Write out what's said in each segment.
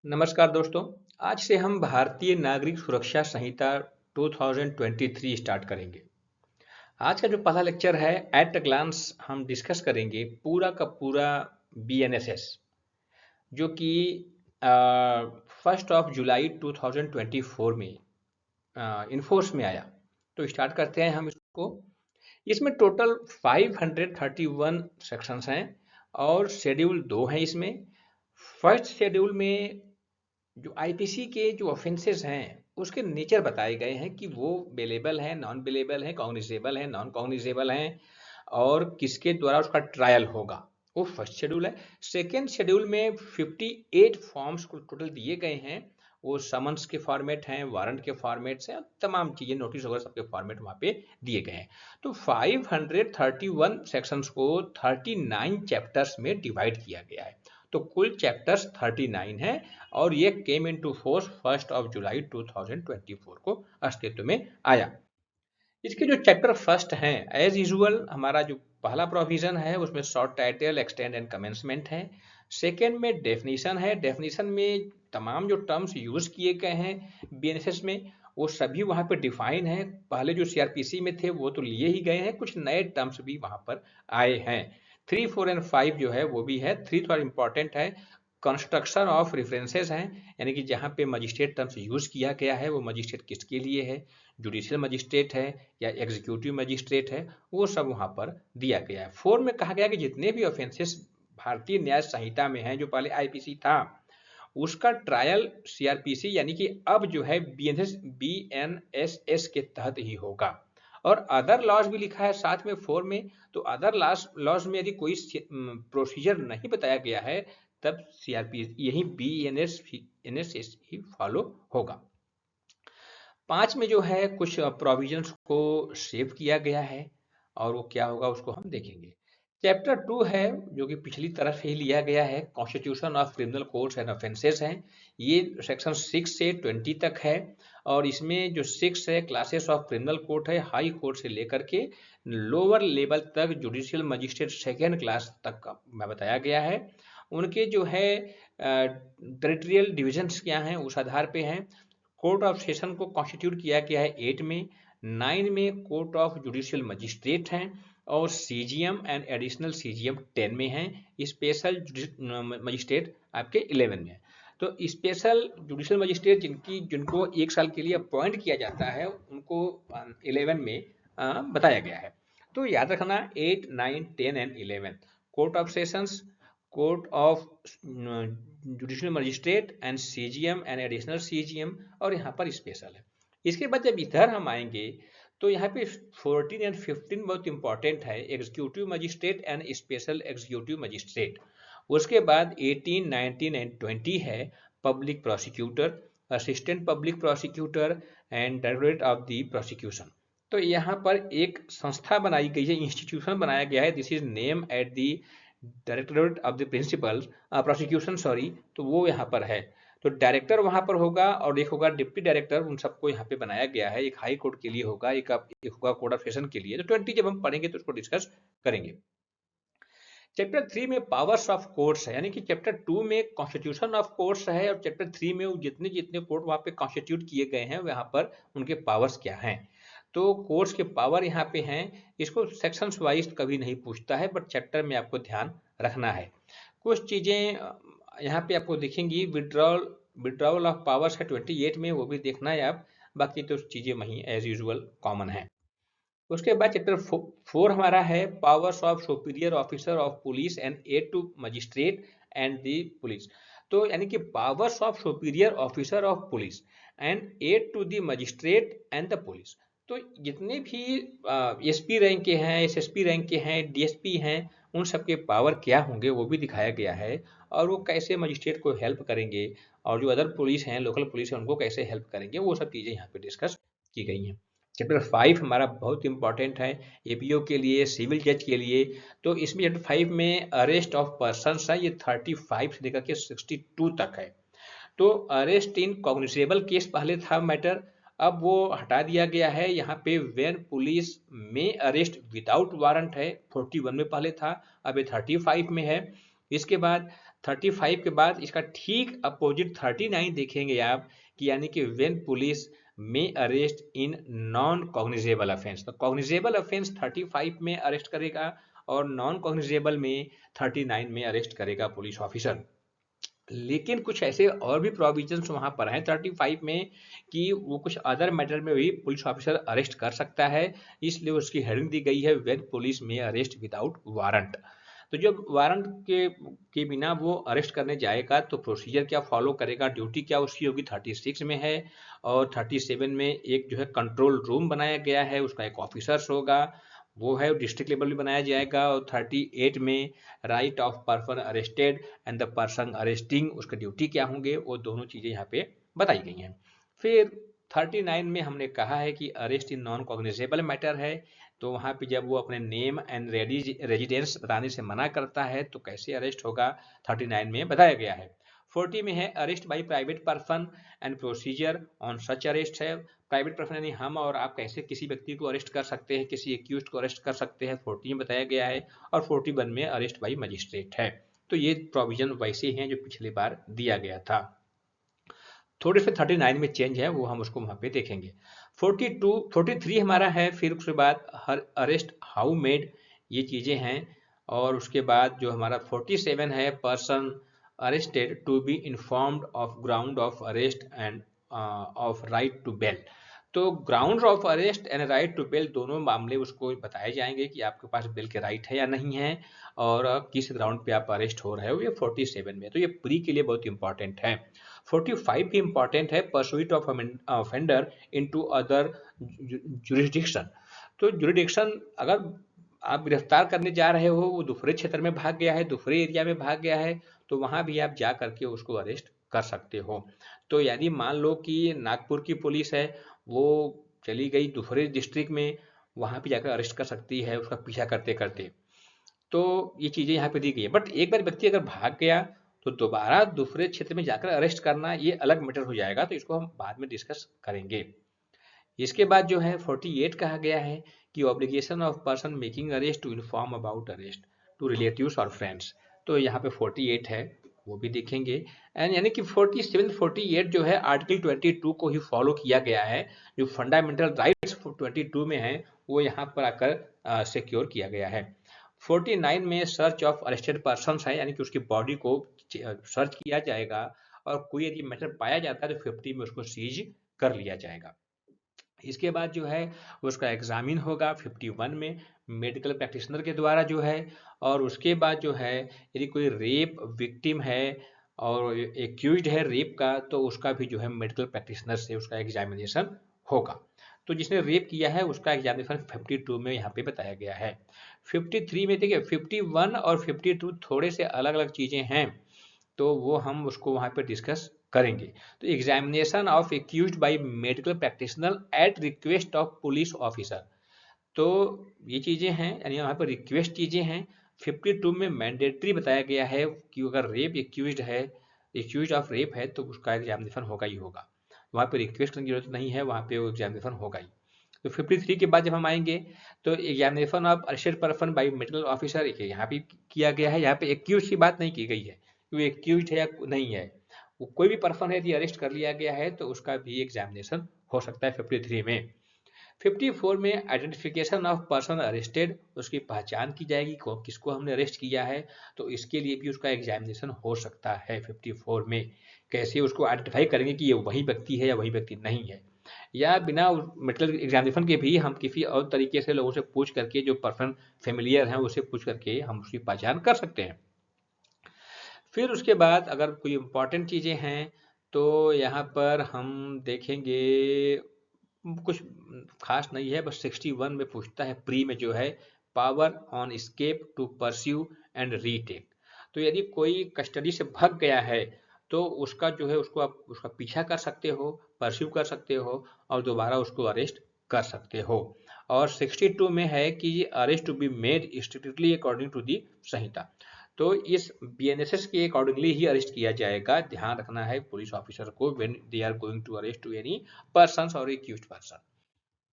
नमस्कार दोस्तों। आज से हम भारतीय नागरिक सुरक्षा संहिता 2023 स्टार्ट करेंगे। आज का जो पहला लेक्चर है एट अ ग्लांस हम डिस्कस करेंगे पूरा का पूरा बीएनएसएस जो कि 1 जुलाई 2024 में इन्फोर्स में आया। तो स्टार्ट करते हैं हम इसको। इसमें टोटल 531 सेक्शंस हैं और शेड्यूल 2 हैं इसमें। फर्स्ट शेड्यूल में जो आईपीसी के जो ऑफेंसेस हैं उसके नेचर बताए गए हैं कि वो बेलेबल हैं, नॉन बेलेबल हैं, कॉग्निजेबल हैं, नॉन कॉग्निजेबल हैं और किसके द्वारा उसका ट्रायल होगा, वो फर्स्ट शेड्यूल है। सेकेंड शेड्यूल में 58 फॉर्म्स को टोटल दिए गए हैं। वो समन्स के फॉर्मेट हैं, वारंट के फॉर्मेट्स हैं, तमाम चीज़ें, नोटिस वगैरह सबके फॉर्मेट वहाँ पे दिए गए हैं। तो 531 सेक्शंस को 39 चैप्टर्स में डिवाइड किया गया है। तो कुल चैप्टर्स 39 हैं और ये केम इनटू फोर्स 1 जुलाई 2024 को अस्तित्व में आया। इसके जो चैप्टर फर्स्ट हैं, एज यूजुअल हमारा जो पहला प्रोविजन है उसमें short title, extend and commencement है। सेकेंड में डेफिनेशन है। डेफिनेशन में तमाम जो टर्म्स यूज किए गए हैं बीएनएसएस में वो सभी वहाँ पे डिफाइन है। पहले जो सीआरपीसी में थे वो तो लिए ही गए हैं, कुछ नए टर्म्स भी वहाँ पर आए हैं। 3, 4 एंड 5 जो है वो भी है। 3 थोड़ा इंपॉर्टेंट है। कंस्ट्रक्शन ऑफ रेफरेंसेस हैं, यानी कि जहाँ पे मजिस्ट्रेट टर्म्स यूज किया गया है वो मजिस्ट्रेट किसके लिए है, जुडिशियल मजिस्ट्रेट है या एग्जीक्यूटिव मजिस्ट्रेट है, वो सब वहाँ पर दिया गया है। 4 में कहा गया कि जितने भी ऑफेंसेस भारतीय न्याय संहिता में हैं, जो पहले आईपीसी था उसका ट्रायल सीआरपीसी यानी कि अब जो है बीएनएसएस के तहत ही होगा। और अदर लॉज भी लिखा है साथ में 4 में। तो अदर लॉज में यदि कोई प्रोसीजर नहीं बताया गया है तब सीआरपीसी यही बीएनएसएस ही फॉलो होगा। 5 में जो है कुछ प्रोविजंस को सेव किया गया है और वो क्या होगा उसको हम देखेंगे। चैप्टर 2 है जो कि पिछली तरफ ही लिया गया है, constitution of criminal codes and offences हैं। ये सेक्शन 6 से 20 तक है और इसमें जो 6 है क्लासेस ऑफ क्रिमिनल कोर्ट है, हाई कोर्ट से लेकर के लोअर लेवल तक जुडिशियल मजिस्ट्रेट सेकेंड क्लास तक का बताया गया है। उनके जो है टेरिटोरियल डिविजन्स क्या हैं उस आधार पे हैं। कोर्ट ऑफ सेशन को कॉन्स्टिट्यूट किया गया है 8 में। 9 में कोर्ट ऑफ जुडिशियल मजिस्ट्रेट हैं और सीजीएम एंड एडिशनल सीजीएम 10 में हैं। स्पेशल मजिस्ट्रेट आपके 11 में है। तो स्पेशल जुडिशियल मजिस्ट्रेट जिनको 1 साल के लिए अपॉइंट किया जाता है उनको 11 में बताया गया है। तो याद रखना 8, 9, 10 and 11 court of sessions, court of judicial magistrate and CGM and additional CGM और यहाँ पर स्पेशल है। इसके बाद जब इधर हम आएंगे तो यहाँ पे 14 एंड 15 बहुत इंपॉर्टेंट है, executive magistrate and special executive magistrate. उसके बाद 18, 19 एंड 20 है public prosecutor, assistant public prosecutor and directorate of the prosecution. तो यहाँ पर एक संस्था बनाई गई है, इंस्टीट्यूशन बनाया गया है, this is name at the directorate of the principal prosecution sorry. तो वो यहाँ पर है। तो डायरेक्टर वहां पर होगा और एक होगा डिप्टी डायरेक्टर, उन सबको यहाँ पे बनाया गया है। एक हाई कोर्ट के लिए होगा, एक होगा कोर्ट ऑफ सेशन के लिए। तो 20 जब हम पढ़ेंगे तो उसको डिस्कस करेंगे। चैप्टर 3 में पावर्स ऑफ कोर्ट्स है, यानी कि चैप्टर 2 में कॉन्स्टिट्यूशन ऑफ कोर्ट्स है और चैप्टर 3 में जितने जितने कोर्ट वहाँ पे कॉन्स्टिट्यूट किए गए हैं वहाँ पर उनके पावर्स क्या हैं। तो कोर्ट्स के पावर यहाँ पे हैं। इसको सेक्शंस वाइज कभी नहीं पूछता है बट चैप्टर में आपको ध्यान रखना है। कुछ चीज़ें यहाँ पे आपको दिखेंगी। विड्रॉल ऑफ पावर्स है 28 में, वो भी देखना है आप। बाकी तो चीज़ें वहीं एज यूजुअल कॉमन है। उसके बाद चैप्टर 4 हमारा है powers of superior officer of police and aid to magistrate and the police. तो यानी कि powers of superior officer of police and aid to the magistrate and the police. तो जितने भी एसपी रैंक के हैं, एसएसपी रैंक के हैं, डीएसपी हैं, उन सबके पावर क्या होंगे वो भी दिखाया गया है और वो कैसे मजिस्ट्रेट को हेल्प करेंगे और जो अदर पुलिस हैं, लोकल पुलिस है, उनको कैसे हेल्प करेंगे, वो सब चीज़ें यहाँ पे डिस्कस की गई हैं। चैप्टर 5 हमारा बहुत इंपॉर्टेंट है एपीओ के लिए, सिविल जज के लिए। तो इसमें चैप्टर 5 में अरेस्ट ऑफ पर्सन्स है, ये 35 से लेकर के 62 तक है। तो अरेस्ट इन कॉग्निजेबल केस पहले था मैटर, अब वो हटा दिया गया है। यहाँ पे वेन पुलिस में अरेस्ट विदाउट वारंट है, 41 में पहले था, अब ये 35 में है। इसके बाद 35 के बाद इसका ठीक अपोजिट 39 देखेंगे आप कि यानी कि व्हेन पुलिस में arrest in non cognizable offence. तो कॉग्निजेबल अफेंस 35 में अरेस्ट करेगा और नॉन कॉग्निजेबल में 39 में अरेस्ट करेगा पुलिस ऑफिसर। लेकिन कुछ ऐसे और भी प्रोविजंस वहां पर हैं 35 में कि वो कुछ अदर मैटर में भी पुलिस ऑफिसर अरेस्ट कर सकता है, इसलिए उसकी हेडिंग दी गई है व्हेन पुलिस में अरेस्ट विदाउट वारंट। तो जब वारंट के बिना वो अरेस्ट करने जाएगा तो प्रोसीजर क्या फॉलो करेगा, ड्यूटी क्या उसकी होगी, 36 में है। और 37 में एक जो है कंट्रोल रूम बनाया गया है, उसका एक ऑफिसर्स होगा, वो है डिस्ट्रिक्ट लेवल भी बनाया जाएगा। और 38 में right of person arrested and the person arresting, उसका ड्यूटी क्या होंगे, वो दोनों चीजें यहाँ पे बताई गई हैं। फिर 39 में हमने कहा है कि arrest in non cognizable matter है, तो वहां पे जब वो अपने नेम एंड रेजिडेंस बताने से मना करता है तो कैसे अरेस्ट होगा, 39 में बताया गया है। 40 में है arrest by private person and procedure on such arrest है। प्राइवेट पर्सन यानी हम और आप कैसे किसी व्यक्ति को अरेस्ट कर सकते हैं, किसी एक्यूज्ड को अरेस्ट कर सकते हैं, 40 में बताया गया है। और 41 में अरेस्ट बाई मजिस्ट्रेट है। तो ये प्रोविजन वैसे हैं जो पिछली बार दिया गया था। थोड़े से 39 में चेंज है, वो हम उसको वहां पे देखेंगे। 43 हमारा है, फिर उसके बाद हर अरेस्ट हाउ मेड, ये चीजें हैं। और उसके बाद जो हमारा 47 है person arrested to be informed of ground of arrest and of right to bail. तो ground of arrest and right to bail दोनों मामले उसको बताए जाएंगे कि आपके पास बेल के राइट है या नहीं है और किस ग्राउंड पे आप अरेस्ट हो रहे हो, ये 47 में। तो ये प्री के लिए बहुत इंपॉर्टेंट है। 45 भी इंपॉर्टेंट है, pursuit of offender into other jurisdiction. तो जुरिस्डिक्शन अगर आप गिरफ्तार करने जा रहे हो, वो दूसरे क्षेत्र में भाग गया है, दूसरे एरिया में भाग गया है, तो वहां भी आप जा करके उसको अरेस्ट कर सकते हो। तो यदि मान लो कि नागपुर की पुलिस है, वो चली गई दूसरे डिस्ट्रिक्ट में, वहां भी जाकर अरेस्ट कर सकती है उसका पीछा करते करते। तो ये चीजें यहाँ पे दी गई है। बट एक बार व्यक्ति अगर भाग गया तो दोबारा दूसरे क्षेत्र में जाकर अरेस्ट करना ये अलग मैटर हो जाएगा, तो इसको हम बाद में डिस्कस करेंगे। इसके बाद जो है 48 कहा गया है कि obligation of person making arrest to inform about arrest to relatives और फ्रेंड्स। तो यहाँ पे 48 है, वो भी देखेंगे। एंड यानी कि 47 48 जो है आर्टिकल 22 को ही फॉलो किया गया है, जो फंडामेंटल राइट्स 22 में है वो यहाँ पर आकर सिक्योर किया गया है। 49 में सर्च ऑफ अरेस्टेड पर्सन है, यानी कि उसकी बॉडी को सर्च किया जाएगा और कोई यदि मैटर पाया जाता है तो 50 में उसको सीज कर लिया जाएगा। इसके बाद जो है उसका एग्जामिन होगा 51 में मेडिकल प्रैक्टिशनर के द्वारा जो है। और उसके बाद जो है यदि कोई रेप विक्टिम है और एक्यूज्ड है रेप का, तो उसका भी जो है मेडिकल प्रैक्टिशनर से उसका एग्जामिनेशन होगा। तो जिसने रेप किया है उसका एग्जामिनेशन 52 में यहाँ पे बताया गया है। 53 में देखिए 51 और 52 थोड़े से अलग अलग चीजें हैं, तो वो हम उसको वहां पे डिस्कस करेंगे। तो examination of accused by medical practitioner at request of police officer, तो ये चीजें हैं, यानी यहाँ पर रिक्वेस्ट चीजें हैं। 52 में मैंडेटरी बताया गया है कि अगर रेप एक्यूज्ड है, एक्यूज्ड ऑफ रेप है, तो उसका एग्जामिनेशन होगा ही होगा, वहाँ पे रिक्वेस्ट करने की जरूरत नहीं है, वहाँ पे वो एग्जामिनेशन होगा ही। तो 53 के बाद जब हम आएंगे तो examination of arrested person by medical officer यहाँ भी किया गया है। यहाँ पे एक्यूज की बात नहीं की गई है कि वो एक्यूज है या नहीं है, वो कोई भी पर्सन है यदि अरेस्ट कर लिया गया है तो उसका भी एग्जामिनेशन हो सकता है 53 में। 54 में आइडेंटिफिकेशन ऑफ पर्सन अरेस्टेड, उसकी पहचान की जाएगी किसको हमने अरेस्ट किया है, तो इसके लिए भी उसका एग्जामिनेशन हो सकता है 54 में। कैसे उसको आइडेंटिफाई करेंगे कि ये वही व्यक्ति है या वही व्यक्ति नहीं है, या बिना मेडिकल एग्जामिनेशन के भी हम किसी और तरीके से लोगों से पूछ करके, जो पर्सन फेमिलियर हैं उससे पूछ करके हम उसकी पहचान कर सकते हैं। फिर उसके बाद अगर कोई इंपॉर्टेंट चीजें हैं तो यहाँ पर हम देखेंगे, कुछ खास नहीं है, बस 61 में पूछता है प्री में जो है power on escape to pursue and retake. तो यदि कोई कस्टडी से भाग गया है तो उसका जो है उसको आप उसका पीछा कर सकते हो, परस्यू कर सकते हो और दोबारा उसको अरेस्ट कर सकते हो। और 62 में है कि arrest to be made strictly according to the संहिता, तो इस बीएनएसएस के अकॉर्डिंगली ही अरेस्ट किया जाएगा। ध्यान रखना है पुलिस ऑफिसर को when they are going to arrest to any persons और एक्यूज्ड पर्सन।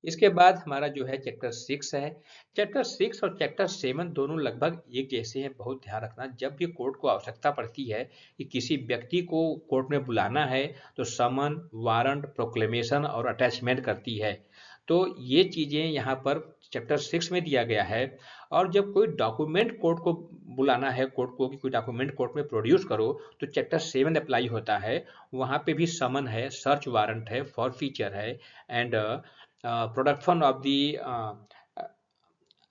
इसके बाद हमारा जो है चैप्टर 6 है। चैप्टर 6 और चैप्टर 7 दोनों लगभग एक जैसे हैं। बहुत ध्यान रखना, जब भी कोर्ट को आवश्यकता पड़ती है कि किसी व्यक्ति को कोर्ट में बुलाना है तो समन, वारंट, प्रोक्लेमेशन और अटैचमेंट करती है। तो ये चीज़ें यहाँ पर चैप्टर 6 में दिया गया है। और जब कोई डॉक्यूमेंट कोर्ट को बुलाना है, कोर्ट को कि कोई डॉक्यूमेंट कोर्ट में प्रोड्यूस करो, तो चैप्टर 7 अप्लाई होता है। वहाँ पे भी समन है, सर्च वारंट है, फॉरफीचर है and production of the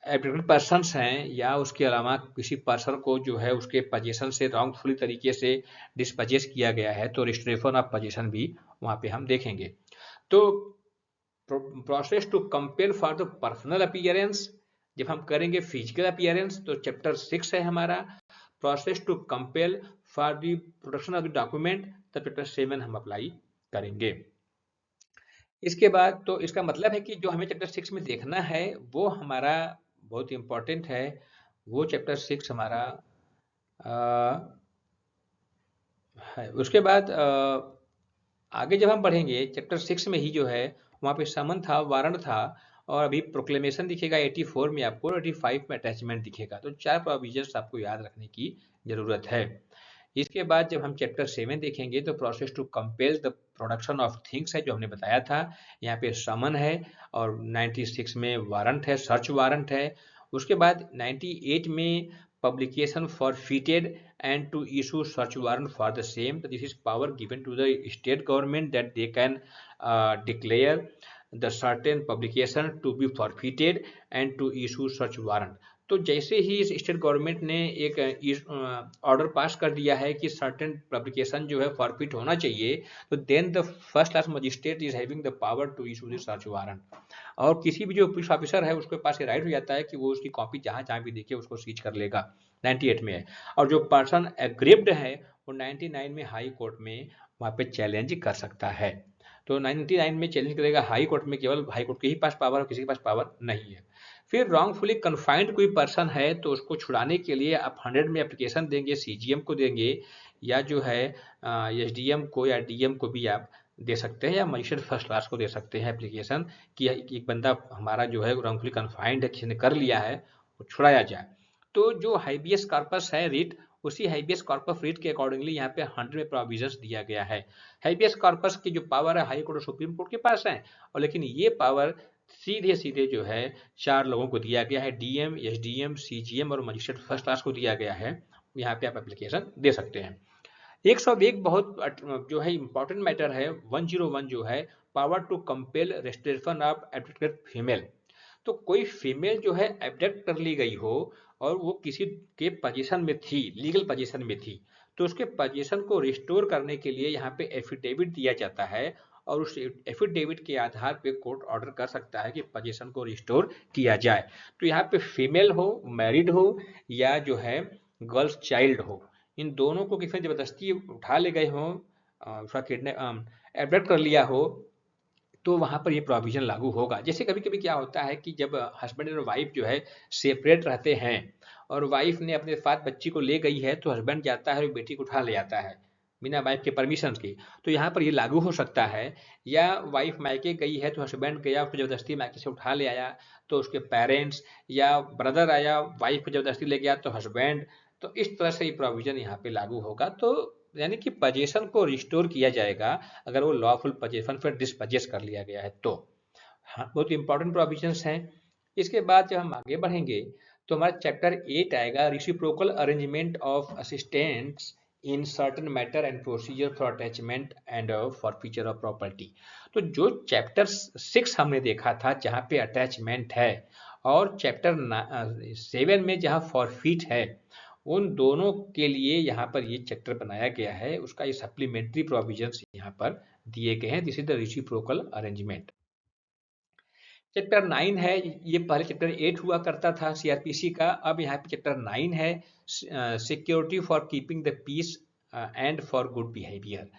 applicant persons हैं, या उसके अलावा किसी पर्सन को जो है उसके पोजीशन से रॉन्गफुली तरीके से डिस्पजेस किया गया है, तो रिस्ट्रेशन ऑफ पोजीशन भी वहाँ पे हम देखेंगे। तो process to compel for the personal appearance, जब हम करेंगे फिजिकल अपीयरेंस तो चैप्टर 6 है हमारा। Process to compel for the production of the document, तब चैप्टर 7 हम अप्लाई करेंगे। इसके बाद तो इसका मतलब है कि जो हमें चैप्टर 6 में देखना है वो हमारा बहुत इंपॉर्टेंट है। वो चैप्टर 6 हमारा है। उसके बाद आगे जब हम बढ़ेंगे चैप्टर 6 में ही जो है वहाँ पे समन था, वारंट था, और अभी प्रोक्लेमेशन दिखेगा 84 में आपको, और 85 में अटैचमेंट दिखेगा। तो 4 प्रोविजंस आपको याद रखने की जरूरत है। इसके बाद जब हम चैप्टर 7 देखेंगे तो process to compel the production of things है, जो हमने बताया था। यहाँ पे समन है और 96 में वारंट है, सर्च वारंट है। उसके बाद 98 में publication forfeited and to issue search warrant for the same. This is power given to the state government that they can declare the certain publication to be forfeited and to issue such warrant. तो जैसे ही इस state government ने एक order pass कर दिया है कि certain publication जो है फॉरफिट होना चाहिए, तो then the first class magistrate is having the power to issue the search warrant. और किसी भी जो पुलिस ऑफिसर है उसके पास ये राइट हो जाता है कि वो उसकी कॉपी जहाँ जहाँ भी देखे उसको सीज कर लेगा। 98 में है। और जो पर्सन एग्रीव्ड है वो 99 में हाई कोर्ट में वहाँ पे चैलेंज कर सकता है। तो 99 में चैलेंज करेगा हाई कोर्ट में, केवल हाई कोर्ट के ही पास पावर है, किसी के पास पावर नहीं है। फिर रॉन्गफुली कन्फाइंड कोई पर्सन है तो उसको छुड़ाने के लिए आप 100 में एप्लीकेशन देंगे, सीजीएम को देंगे, या जो है एसडीएम को या डीएम को भी आप दे सकते हैं, या मजिस्ट्रेट फर्स्ट क्लास को दे सकते हैं एप्लीकेशन कि एक बंदा हमारा जो है रॉन्गफुली कन्फाइंड है, किसी ने कर लिया है, वो छुड़ाया जाए। तो जो हाईबियस कॉर्पस है रिट, उसी हाईबियस कॉर्पस रिट के अकॉर्डिंगली यहाँ पे 100 में प्रोविजंस दिया गया है। हाईबियस कॉर्पस की जो पावर है हाई कोर्ट और सुप्रीम कोर्ट के पास है, और लेकिन ये पावर सीधे सीधे जो है 4 लोगों को दिया गया है, डीएम, एसडीएम, सीजीएम और मजिस्ट्रेट फर्स्ट क्लास को दिया गया है। यहाँ पे आप एप्लीकेशन दे सकते हैं। 101 बहुत जो है इंपॉर्टेंट मैटर है। 101 जो है power to compel restoration of abducted female. तो कोई फीमेल जो है एब्डक्ट कर ली गई हो और वो किसी के पोजीशन में थी, लीगल पोजीशन में थी, तो उसके पोजीशन को रिस्टोर करने के लिए यहाँ पे एफिडेविट दिया जाता है, और उस एफिडेविट के आधार पे कोर्ट ऑर्डर कर सकता है कि पोजीशन को रिस्टोर किया जाए। तो यहाँ पे फीमेल हो, मैरिड हो, या जो है गर्ल्स चाइल्ड हो, इन दोनों को किसी ने जबरदस्ती उठा ले गए हो, उसका किडनैप एब्डक्ट कर लिया हो, तो वहाँ पर ये प्रोविजन लागू होगा। जैसे कभी कभी क्या होता है कि जब हस्बैंड और वाइफ जो है सेपरेट रहते हैं और वाइफ ने अपने साथ बच्ची को ले गई है, तो हस्बैंड जाता है और बेटी को उठा ले आता है बिना वाइफ के परमिशन के, तो यहाँ पर ये लागू हो सकता है। या वाइफ मायके गई है तो हस्बैंड गया, उसको जबरदस्ती मायके से उठा ले आया, तो उसके पेरेंट्स या ब्रदर आया, वाइफ को जबरदस्ती ले गया तो हस्बैंड, तो इस तरह से ये प्रोविजन यहाँ पे लागू होगा। तो यानी कि पोजीशन को रिस्टोर किया जाएगा अगर वो लॉफुल पोजीशन फिर डिस्पजेस कर लिया गया है तो। हाँ, बहुत इंपॉर्टेंट प्रोविजंस हैं। इसके बाद जब हम आगे बढ़ेंगे तो हमारा चैप्टर 8 आएगा, reciprocal arrangement of assistants in certain matter and procedure for attachment and forfeiture of property. तो जो चैप्टर 6 हमने देखा था जहाँ पे अटैचमेंट है, और चैप्टर 7 में जहाँ फॉरफीट है, उन दोनों के लिए यहाँ पर ये चैप्टर बनाया गया है। उसका ये सप्लीमेंट्री प्रोविजंस यहाँ पर दिए गए हैं। This is the reciprocal arrangement. Chapter 9 है, ये पहले चैप्टर 8 हुआ करता था सीआरपीसी का, अब यहाँ पे चैप्टर 9 है, security for keeping the peace and for good behaviour.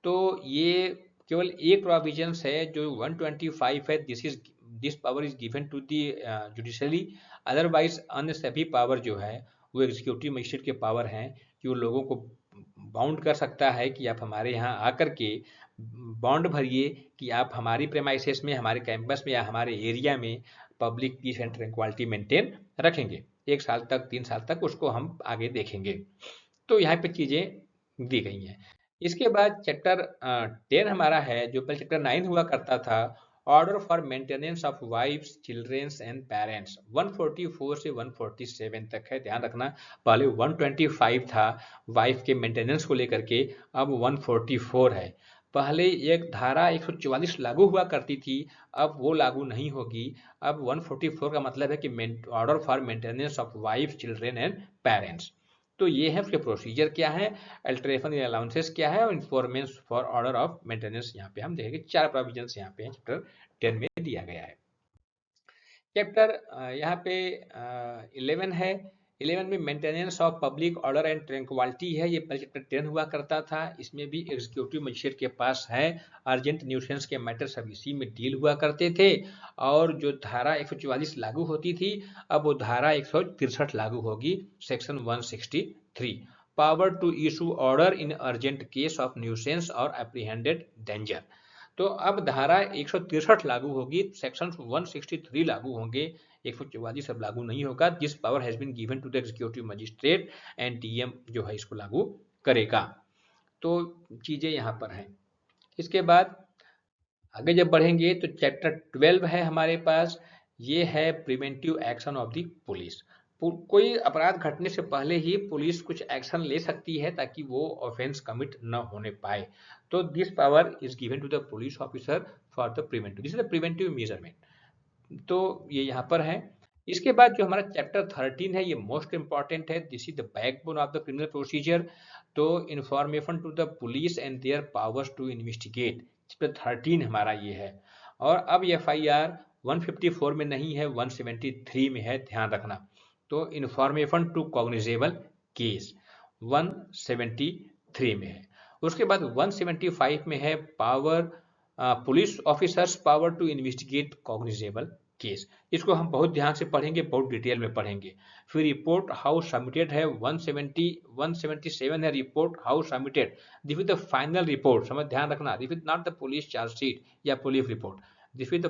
तो ये केवल एक प्रोविजंस है जो 125 है, this power is given to the judiciary. Otherwise अन्य सभी पावर जो है वो एग्जीक्यूटिव मजिस्ट्रेट के पावर हैं कि वो लोगों को बाउंड कर सकता है कि आप हमारे यहाँ आकर के बॉन्ड भरिए कि आप हमारी प्रेमाइसेस में, हमारे कैंपस में या हमारे एरिया में public piece and tranquillity maintain रखेंगे। 1 साल तक, 3 साल तक उसको हम आगे देखेंगे। तो यहाँ पे चीज़ें दी गई हैं। इसके बाद चैप्टर 10 हमारा है, जो पहले चैप्टर 9 हुआ करता था, order for maintenance of wifes, childrens and parents. 144 से 147 तक है, ध्यान रखना। पहले 125 था वाइफ के मेंटेनेंस को लेकर के, अब 144 है। पहले एक धारा 144 लागू हुआ करती थी, अब वो लागू नहीं होगी। अब 144 का मतलब है कि order for maintenance of wife, children and parents. तो ये है, उसके प्रोसीजर क्या है, अल्टरेशन या अलाउंसेस क्या है, और इन्फॉर्मेंस फॉर ऑर्डर ऑफ मेंटेनेंस यहाँ पे हम देखेंगे। 4 प्रोविजंस यहाँ पे चैप्टर 10 में दिया गया है। चैप्टर यहाँ पे 11 है। 11 में maintenance of public order and tranquillity है, ये पहले चैप्टर 10 हुआ करता था। इसमें भी एग्जीक्यूटिव मजिस्ट्रेट के पास है, अर्जेंट न्यूसेंस के मैटर सब इसी में डील हुआ करते थे। और जो धारा 144 लागू होती थी, अब वो धारा 163 लागू होगी, section 163, power to issue order in urgent case of nuisance और एप्रीहेंडेड डेंजर। तो अब धारा 163 लागू होगी, सेक्शन 163 लागू होंगे, 144 अब लागू नहीं होगा। This power has been given to the executive magistrate and DM जो है इसको लागू करेगा। तो चीजें यहाँ पर हैं। इसके बाद आगे जब बढ़ेंगे तो चैप्टर 12 है हमारे पास, ये है preventive action of the police. कोई अपराध घटने से पहले ही पुलिस कुछ एक्शन ले सकती है ताकि वो ऑफेंस कमिट न होने पाए। तो this power is given to the police officer for the preventive, this is the preventive measurement. तो ये यहाँ पर है। इसके बाद जो हमारा चैप्टर 13 है, ये मोस्ट इंपॉर्टेंट है, this is the backbone of the criminal procedure. तो information to the police and their powers to investigate, chapter 13 हमारा ये है। और अब FIR 154 में नहीं है, 173 में है, ध्यान रखना। तो इन्फॉर्मेशन टू कॉग्निजेबल केस 173 में है। उसके बाद 175 में है power, police officers power to investigate cognizable case. इसको हम बहुत ध्यान से पढ़ेंगे, बहुत डिटेल में पढ़ेंगे। फिर रिपोर्ट हाउ सबमिटेड है, 177 है, report how submitted, this is the final report, समझ ध्यान रखना, this is not the police chargesheet या police report, this is the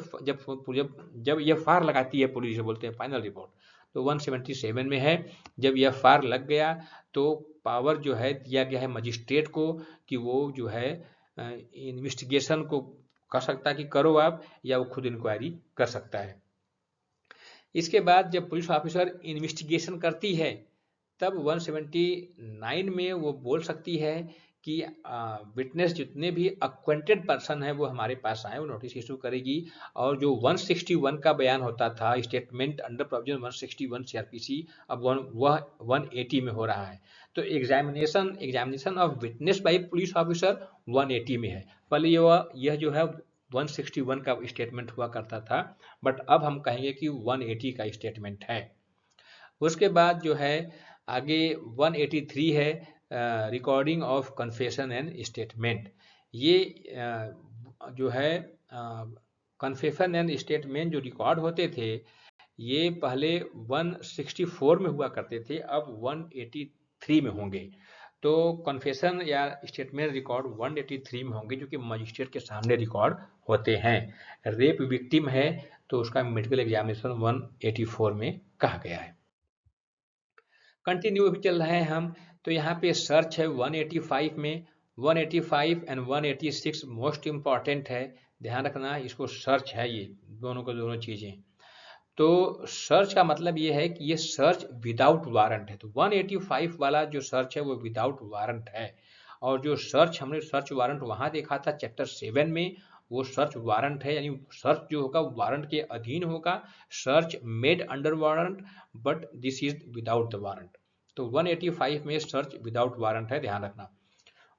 जब ये फार लगाती है पुलिस, बोलते हैं फाइनल रिपोर्ट। तो 177 में है, जब यह फार लग गया तो पावर जो है दिया गया है मजिस्ट्रेट को कि वो जो है इन्वेस्टिगेशन को कर सकता है कि करो आप, या वो खुद इंक्वायरी कर सकता है। इसके बाद जब पुलिस ऑफिसर इन्वेस्टिगेशन करती है तब 179 में वो बोल सकती है कि विटनेस जितने भी अक्वेंटेड पर्सन है वो हमारे पास आए, वो नोटिस इशू करेगी। और जो 161 का बयान होता था, स्टेटमेंट अंडर प्रोविजन 161 CRPC, अब वह 180 में हो रहा है। तो examination of witness bye police officer 180 में है। पहले यह जो है 161 का स्टेटमेंट हुआ करता था, बट अब हम कहेंगे कि 180 का स्टेटमेंट है। उसके बाद जो है आगे 183 है, recording of confession and statement. ये जो है कन्फेशन एंड स्टेटमेंट जो रिकॉर्ड होते थे, ये पहले 164 में हुआ करते थे, अब 183 में होंगे। तो कन्फेशन या स्टेटमेंट रिकॉर्ड 183 में होंगे, जो कि मजिस्ट्रेट के सामने रिकॉर्ड होते हैं। रेप विक्टिम है तो उसका मेडिकल एग्जामिनेशन 184 में कहा गया है। कंटिन्यू अभी चल रहे हैं हम। तो यहाँ पे सर्च है 185 में, 185 एंड 186 मोस्ट इंपॉर्टेंट है, ध्यान रखना। इसको सर्च है, ये दोनों को दोनों चीजें। तो सर्च का मतलब ये है कि ये सर्च विदाउट वारंट है। तो 185 वाला जो सर्च है वो विदाउट वारंट है। और जो सर्च हमने सर्च वारंट वहां देखा था चैप्टर 7 में, वो सर्च वारंट है, यानी सर्च जो होगा वारंट के अधीन होगा। Search made under warrant, but this is without the warrant. तो 185 में सर्च विदाउट वारंट है, ध्यान रखना।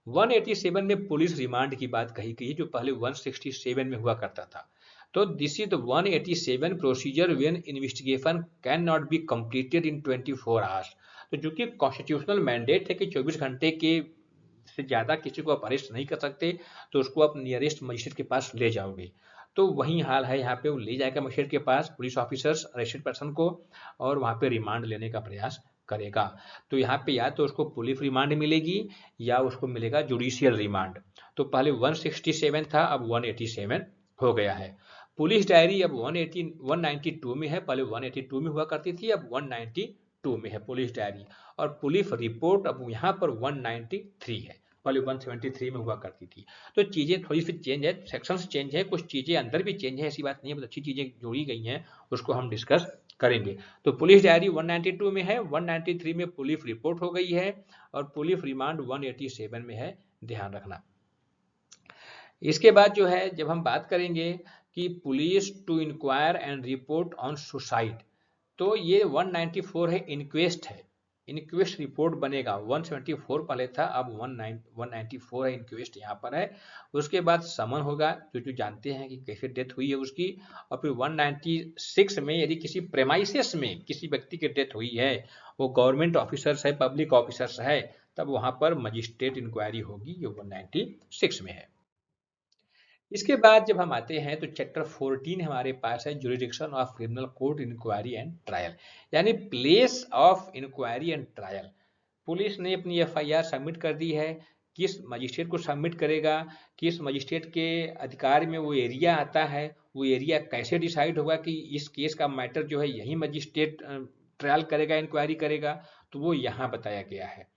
187 में पुलिस रिमांड की बात कही गई है, जो पहले 167 में हुआ करता था। तो this is the 187 procedure when investigation can not be completed in 24 hours. तो जो कि कॉन्स्टिट्यूशनल मैंडेट है कि 24 घंटे के से ज्यादा किसी को आप अरेस्ट नहीं कर सकते, तो उसको आप नियरेस्ट मजिस्ट्रेट के पास ले जाओगे। तो वही हाल है यहाँ पे, वो ले जाएगा मजिस्ट्रेट के पास पुलिस ऑफिसर्स अरेस्टेड पर्सन को, और वहाँ पे रिमांड लेने का प्रयास करेगा। तो यहाँ पे या तो उसको पुलिस रिमांड मिलेगी या उसको मिलेगा जुडिशियल रिमांड। तो पहले 167 था, अब 187 हो गया है। पुलिस डायरी अब 192 में है, पहले 182 में हुआ करती थी, अब 192 में है पुलिस डायरी। और पुलिस रिपोर्ट अब यहाँ पर 193 है, पहले 173 में हुआ करती थी। तो चीजें थोड़ी सी चेंज है, सेक्शंस चेंज है, कुछ चीजें अंदर भी चेंज है, ऐसी बात नहीं है, बहुत अच्छी चीजें जोड़ी गई हैं, उसको हम डिस्कस करेंगे। तो पुलिस डायरी 192 में है, 193 में पुलिस रिपोर्ट हो गई है, और पुलिस रिमांड 187 में है, ध्यान रखना। इसके बाद जो है, जब हम बात करेंगे कि police to inquire and report on suicide, तो ये 194 है, इंक्वेस्ट है, इंक्वेस्ट रिपोर्ट बनेगा। 174 पहले था, अब 194 है, इंक्वेस्ट यहाँ पर है। उसके बाद समन होगा, जो जानते हैं कि कैसे डेथ हुई है उसकी। और फिर 196 में यदि किसी प्रेमाइसेस में किसी व्यक्ति की डेथ हुई है, वो गवर्नमेंट ऑफिसर्स है, पब्लिक ऑफिसर्स है, तब वहां पर मजिस्ट्रेट इंक्वायरी होगी, ये 196 में है। इसके बाद जब हम आते हैं तो चैप्टर 14 हमारे पास है, jurisdiction of criminal court inquiry and trial, यानी place of inquiry and trial. Police ने अपनी एफआईआर सबमिट कर दी है, किस मजिस्ट्रेट को सबमिट करेगा, किस मजिस्ट्रेट के अधिकार में वो एरिया आता है, वो एरिया कैसे डिसाइड होगा कि इस केस का मैटर जो है यही मजिस्ट्रेट ट्रायल करेगा, इंक्वायरी करेगा, तो वो यहाँ बताया गया है।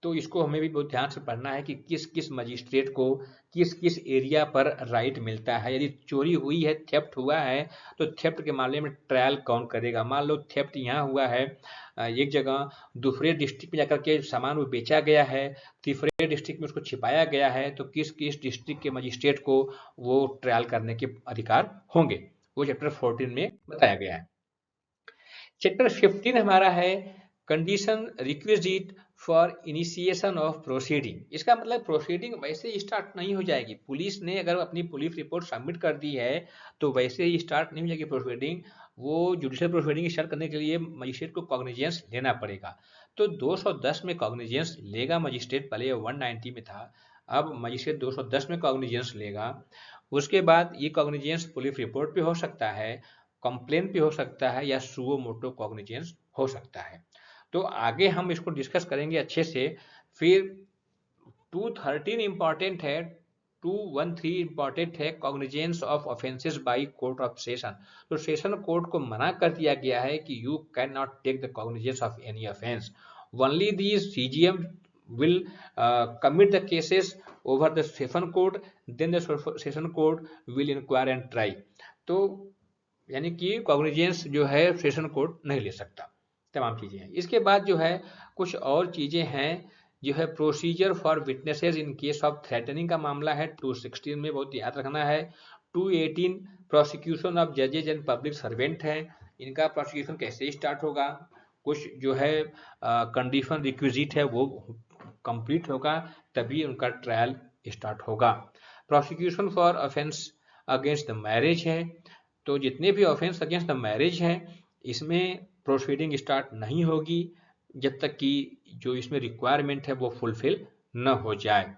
तो इसको हमें भी बहुत ध्यान से पढ़ना है कि किस किस मजिस्ट्रेट को किस किस एरिया पर राइट मिलता है। यदि चोरी हुई है, थेफ्ट हुआ है, तो थेफ्ट के मामले में ट्रायल कौन करेगा। मान लो थेफ्ट यहाँ हुआ है एक जगह, दूसरे डिस्ट्रिक्ट में जाकर के सामान वो बेचा गया है, तीसरे डिस्ट्रिक्ट में उसको छिपाया गया है, तो किस किस डिस्ट्रिक्ट के मजिस्ट्रेट को वो ट्रायल करने के अधिकार होंगे, वो चैप्टर 14 में बताया गया है। चैप्टर 15 हमारा है, condition requisite for initiation of proceeding. इसका मतलब प्रोसीडिंग वैसे ही स्टार्ट नहीं हो जाएगी। पुलिस ने अगर अपनी पुलिस रिपोर्ट सबमिट कर दी है तो वैसे ही स्टार्ट नहीं हो जाएगी प्रोसीडिंग। वो जुडिशियल प्रोसीडिंग स्टार्ट करने के लिए मजिस्ट्रेट को कॉग्निजेंस लेना पड़ेगा। तो 210 में कॉग्निजेंस लेगा मजिस्ट्रेट, पहले 190 में था, अब मजिस्ट्रेट 210 में कॉग्निजेंस लेगा। उसके बाद ये कॉग्निजेंस पुलिस रिपोर्ट पे हो सकता है, कंप्लेन पे हो सकता है, या सुओ मोटो कॉग्निजेंस हो सकता है। तो आगे हम इसको डिस्कस करेंगे अच्छे से। फिर 213 इंपॉर्टेंट है, 213 इंपॉर्टेंट है, cognizance of offences by court of session. तो सेशन कोर्ट को मना कर दिया गया है कि you can not take the cognizance of any offence, only the CGM will commit the cases over the session court, then the session court will inquire and try। तो यानी कि कॉग्निजेंस जो है सेशन कोर्ट नहीं ले सकता, तमाम चीजें हैं। इसके बाद जो है कुछ और चीजें हैं, जो है procedure for witnesses in case of threatening का मामला है, 216 में बहुत याद रखना है। 218 प्रोसिक्यूशन ऑफ जजेज एंड पब्लिक सर्वेंट है, इनका प्रोसिक्यूशन कैसे स्टार्ट होगा, कुछ जो है कंडीशन रिक्विजिट है वो कंप्लीट होगा, तभी उनका ट्रायल स्टार्ट होगा। Prosecution for offence against the marriage है, तो जितने भी ऑफेंस अगेंस्ट द मैरिज हैं इसमें प्रोसीडिंग स्टार्ट नहीं होगी जब तक कि जो इसमें रिक्वायरमेंट है वो फुलफिल न हो जाए।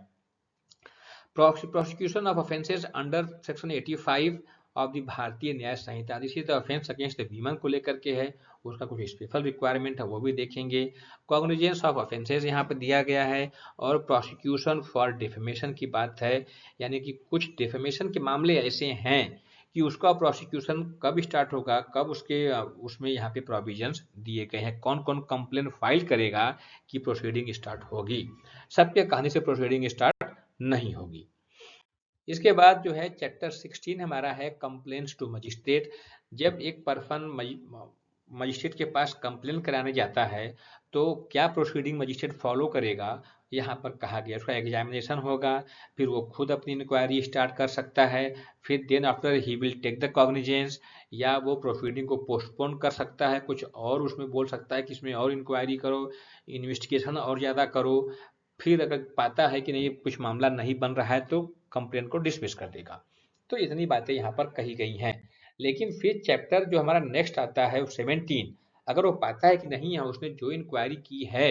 Prosecution of offences under section 85 of the भारतीय न्याय संहिता, इसी the offence against the women को लेकर के है, उसका कुछ स्पेशल रिक्वायरमेंट है वो भी देखेंगे। कॉग्निजेंस ऑफ ऑफेंसेस यहाँ पर दिया गया है, और प्रोसिक्यूशन फॉर डिफेमेशन की बात है, यानी कि कुछ डिफेमेशन के मामले ऐसे हैं कि उसका प्रोसिक्यूशन कब स्टार्ट होगा, कब उसमें यहाँ पे प्रोविजंस दिए गए हैं, कौन कौन कंप्लेन फाइल करेगा कि प्रोसीडिंग स्टार्ट होगी। सबके कहने से प्रोसीडिंग स्टार्ट नहीं होगी। इसके बाद जो है चैप्टर 16 हमारा है, कंप्लेंट्स टू मजिस्ट्रेट। जब एक पर्सन मजिस्ट्रेट के पास कंप्लेन कराने जाता है तो क्या प्रोसीडिंग मजिस्ट्रेट फॉलो करेगा, यहाँ पर कहा गया। उसका एग्जामिनेशन होगा, फिर वो खुद अपनी इंक्वायरी स्टार्ट कर सकता है, फिर then after he will take the cognizance, या वो प्रोसीडिंग को पोस्टपोन कर सकता है, कुछ और उसमें बोल सकता है कि इसमें और इंक्वायरी करो, इन्वेस्टिगेशन और ज़्यादा करो। फिर अगर पाता है कि नहीं कुछ मामला नहीं बन रहा है तो कंप्लेन को डिसमिस कर देगा। तो इतनी बातें यहाँ पर कही गई हैं। लेकिन फिर चैप्टर जो हमारा नेक्स्ट आता है 17, अगर वो पाता है कि नहीं है उसने जो इंक्वायरी की है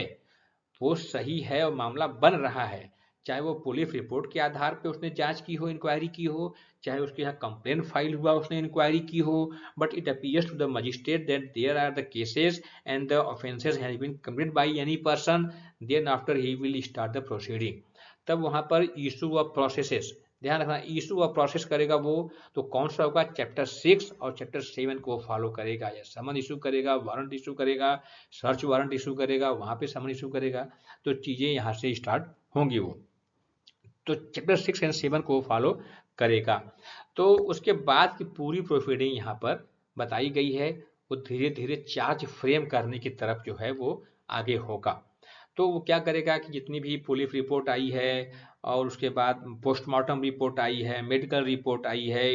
वो सही है और मामला बन रहा है, चाहे वो पुलिस रिपोर्ट के आधार पे उसने जांच की हो, इंक्वायरी की हो, चाहे उसके यहाँ कंप्लेन फाइल हुआ उसने इंक्वायरी की हो, but it appears to the magistrate that there are the cases and the offences has been committed by any person, then after he will start the proceeding. तब वहां पर इशू ऑफ प्रोसेसेस, ध्यान रखना, issue of process करेगा वो, तो कौन सा होगा, चैप्टर 6 और चैप्टर 7 को फॉलो करेगा। या समन इशू करेगा, वारंट इशू करेगा, सर्च वारंट इशू करेगा, वहां पे समन इशू करेगा, तो चीजें यहाँ से स्टार्ट होंगी वो। तो चैप्टर 6 एंड 7 को फॉलो करेगा। तो उसके बाद की पूरी प्रोसीडिंग यहाँ पर बताई गई है। वो धीरे धीरे चार्ज फ्रेम करने की तरफ जो है वो आगे होगा। तो वो क्या करेगा कि जितनी भी पुलिस रिपोर्ट आई है और उसके बाद पोस्टमार्टम रिपोर्ट आई है, मेडिकल रिपोर्ट आई है,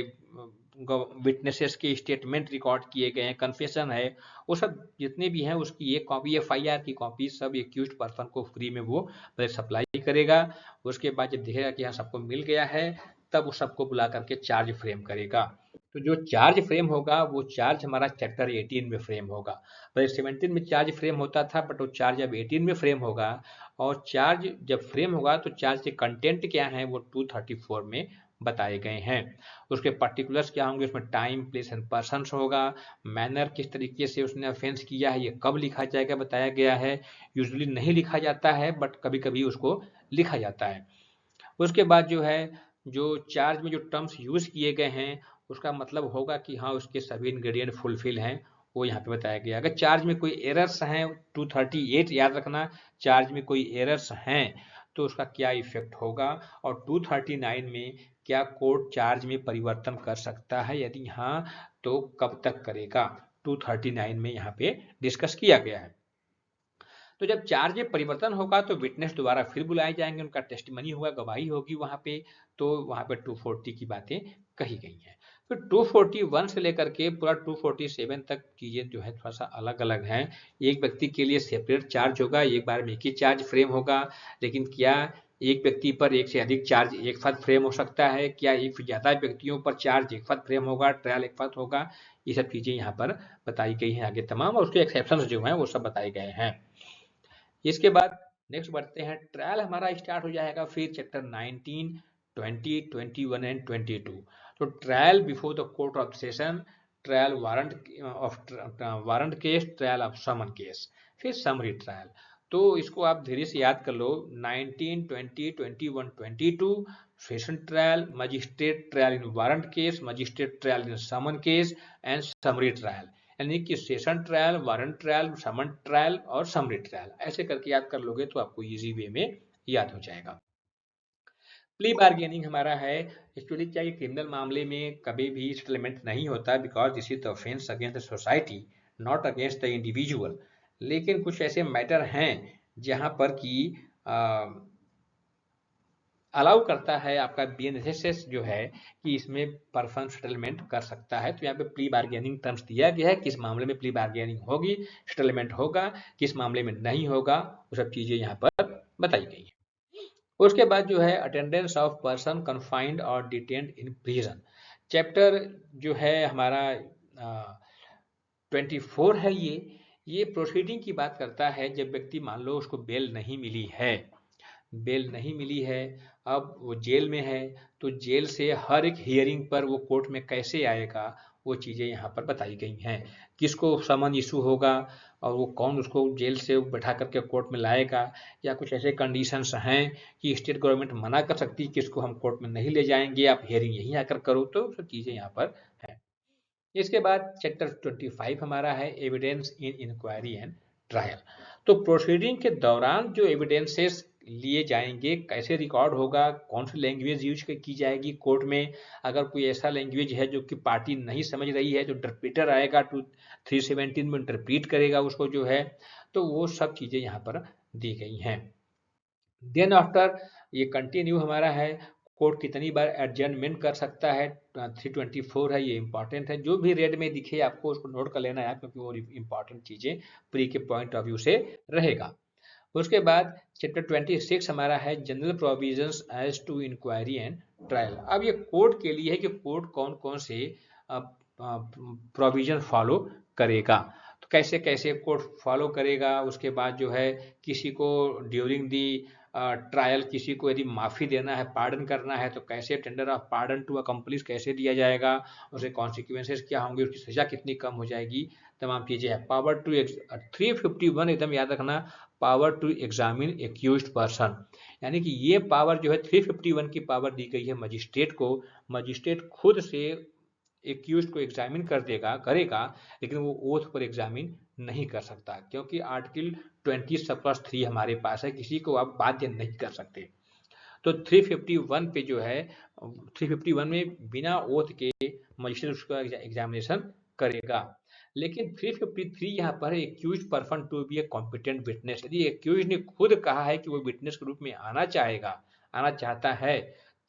विटनेसेस के स्टेटमेंट रिकॉर्ड किए गए हैं, कन्फेशन है, वो सब जितने भी हैं उसकी एक कॉपी, FIR की कॉपी सब एक्यूज्ड पर्सन को फ्री में वो सप्लाई करेगा। उसके बाद जब देखेगा कि हाँ सबको मिल गया है, तब वो सबको बुला करके चार्ज फ्रेम करेगा। तो जो चार्ज फ्रेम होगा वो चार्ज हमारा चैप्टर 18 में फ्रेम होगा। पहले 17 में चार्ज फ्रेम होता था, बट वो चार्ज अब 18 में फ्रेम होगा। और चार्ज जब फ्रेम होगा तो चार्ज के कंटेंट क्या है वो 234 में बताए गए हैं। उसके पर्टिकुलर्स क्या होंगे, उसमें टाइम, प्लेस एंड पर्सन्स होगा, मैनर किस तरीके से उसने ऑफेंस किया है, ये कब लिखा जाएगा बताया गया है। यूजुअली नहीं लिखा जाता है, बट कभी कभी उसको लिखा जाता है। उसके बाद जो है, जो चार्ज में जो टर्म्स यूज किए गए हैं उसका मतलब होगा कि हाँ उसके सभी इंग्रेडिएंट फुलफिल हैं, वो यहाँ पे बताया गया। अगर चार्ज में कोई एरर्स हैं, 238 याद रखना, चार्ज में कोई एरर्स हैं तो उसका क्या इफेक्ट होगा, और 239 में क्या कोर्ट चार्ज में परिवर्तन कर सकता है, यदि हाँ तो कब तक करेगा, 239 में यहाँ पे डिस्कस किया गया है। तो जब चार्ज में परिवर्तन होगा तो विटनेस दोबारा फिर बुलाए जाएंगे, उनका टेस्टिमनी होगा, गवाही होगी वहां पे, तो वहां पे 240 की बातें कही गई हैं। फिर 241 से लेकर के पूरा 247 तक चीजें जो है थोड़ा सा अलग अलग हैं। एक व्यक्ति के लिए सेपरेट चार्ज होगा, एक बार में एक ही चार्ज फ्रेम होगा, लेकिन क्या एक व्यक्ति पर एक से अधिक चार्ज एक साथ फ्रेम हो सकता है, क्या एक से ज्यादा व्यक्तियों पर चार्ज एक साथ फ्रेम होगा, ट्रायल एक साथ होगा, ये सब चीजें यहाँ पर बताई गई हैं आगे तमाम, और उसके एक्सेप्शन जो हैं वो सब बताए गए हैं। इसके बाद नेक्स्ट बढ़ते हैं, ट्रायल हमारा स्टार्ट हो जाएगा फिर चैप्टर 19, 20, 21 एंड 22। तो trial before the court of session, trial warrant case, trial of summon case, फिर समरी ट्रायल। तो इसको आप धीरे से याद कर लो, 19, 20, 21, 22 session trial, magistrate trial in warrant case, magistrate trial in summon case and summary trial. यानी कि session trial, warrant trial, summon trial और समरी ट्रायल, ऐसे करके याद कर लोगे तो आपको इजी वे में याद हो जाएगा। प्ली बार्गेनिंग हमारा है, एक्चुअली क्या, क्रिमिनल मामले में कभी भी सेटलमेंट नहीं होता, because this is the offence against the society, not against the individual. लेकिन कुछ ऐसे मैटर हैं जहां पर कि अलाउ करता है आपका BNSS जो है कि इसमें पर्सन सेटलमेंट कर सकता है। तो यहाँ पे प्ली बार्गेनिंग टर्म्स दिया गया है, किस मामले में प्ली बार्गेनिंग होगी, सेटलमेंट होगा, किस मामले में नहीं होगा, वो सब चीजें यहाँ पर बताई गई है। उसके बाद जो है, अटेंडेंस ऑफ पर्सन कन्फाइंड और डिटेन्ड इन प्रिजन, चैप्टर जो है हमारा 24 है। ये प्रोसीडिंग की बात करता है, जब व्यक्ति मान लो उसको बेल नहीं मिली है, बेल नहीं मिली है, अब वो जेल में है, तो जेल से हर एक हियरिंग पर वो कोर्ट में कैसे आएगा, वो चीज़ें यहाँ पर बताई गई हैं। किसको समन इशू होगा और वो कौन उसको जेल से बैठा करके कोर्ट में लाएगा, या कुछ ऐसे कंडीशंस हैं कि स्टेट गवर्नमेंट मना कर सकती है कि इसको हम कोर्ट में नहीं ले जाएंगे, आप हियरिंग यहीं आकर करो, तो सब चीज़ें यहाँ पर है। इसके बाद चैप्टर 25 हमारा है, evidence in inquiry and trial. तो प्रोसीडिंग के दौरान जो एविडेंसेस लिए जाएंगे, कैसे रिकॉर्ड होगा, कौन सी लैंग्वेज यूज की जाएगी कोर्ट में, अगर कोई ऐसा लैंग्वेज है जो कि पार्टी नहीं समझ रही है, जो इंटरप्रीटर आएगा 317 में इंटरप्रीट करेगा उसको जो है, तो वो सब चीजें यहाँ पर दी गई हैं। देन आफ्टर ये कंटिन्यू हमारा है, कोर्ट कितनी बार एडजर्नमेंट कर सकता है, 324 है, ये इंपॉर्टेंट है, जो भी रेड में दिखे आपको उसको नोट कर लेना है, क्योंकि वो इंपॉर्टेंट चीजें प्री के पॉइंट ऑफ व्यू से रहेगा। उसके बाद चैप्टर 26 हमारा है, general provisions as to inquiry and trial. अब ये कोर्ट के लिए है कि कोर्ट कौन कौन से प्रोविजन फॉलो करेगा, तो कैसे कैसे कोर्ट फॉलो करेगा। उसके बाद जो है, किसी को ड्यूरिंग दी ट्रायल, किसी को यदि माफ़ी देना है, पार्डन करना है, तो कैसे tender of pardon to accomplish कैसे दिया जाएगा, उसके कॉन्सिक्वेंसेस क्या होंगे, उसकी सज़ा कितनी कम हो जाएगी, तमाम चीज़ें हैं। पावर टू 351 एकदम याद रखना, power to examine accused person, यानी कि ये पावर जो है 351 की पावर दी गई है मजिस्ट्रेट को। मजिस्ट्रेट खुद से एक्यूज्ड को एग्जामिन करेगा, लेकिन वो ओथ पर एग्जामिन नहीं कर सकता, क्योंकि आर्टिकल 20(3) हमारे पास है, किसी को आप बाध्य नहीं कर सकते। तो 351 पे जो है, 351 में बिना ओथ के मजिस्ट्रेट उसका एग्जामिनेशन करेगा। लेकिन 353 यहाँ पर accuse person to be a competent witness, यदि एक्यूज ने खुद कहा है कि वो विटनेस के रूप में आना चाहता है,